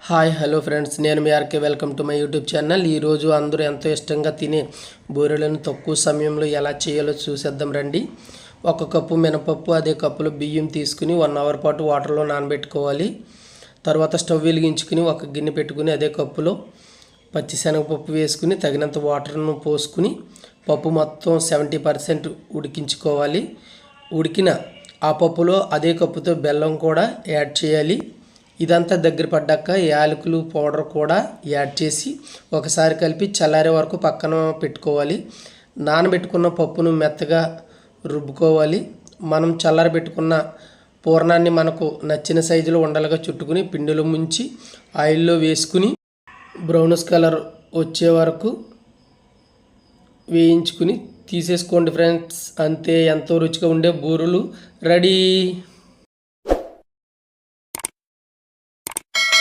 Hi hello friends, నేను మీ RK. Welcome to my YouTube channel. ఈరోజు అందరూ ఎంతో ఇష్టంగా తినే బూరెలను తక్కువ సమయంలో ఎలా చేయాలో చూసేద్దాం రండి. ఒక కప్పు మినపప్పు, అదే కప్పులో బియ్యం తీసుకుని 1 అవర్ పాటు వాటర్లో నానబెట్టుకోవాలి. తర్వాత స్టవ్ వెలిగించుకుని ఒక గిన్నె పెట్టుకుని అదే కప్పులో పచ్చిశనగపప్పు వేసుకుని తగినంత వాటర్ను పోసుకుని పప్పు మొత్తం 70% ఉడికించుకోవాలి. ఉడికిన ఆ పప్పులో అదే కప్పుతో బెల్లం కూడా యాడ్ చేయాలి. ఇదంతా దగ్గర పడ్డాక యాలకులు పౌడర్ కూడా యాడ్ చేసి ఒకసారి కలిపి చల్లారే వరకు పక్కన పెట్టుకోవాలి. నానబెట్టుకున్న పప్పును మెత్తగా రుబ్బుకోవాలి. మనం చల్లారబెట్టుకున్న పూర్ణాన్ని మనకు నచ్చిన సైజులో ఉండలుగా చుట్టుకుని పిండిలో ముంచి ఆయిల్లో వేసుకుని బ్రౌనిష్ కలర్ వచ్చే వరకు వేయించుకుని తీసేసుకోండి ఫ్రెండ్స్. అంతే, ఎంతో రుచిగా ఉండే బూరెలు రెడీ.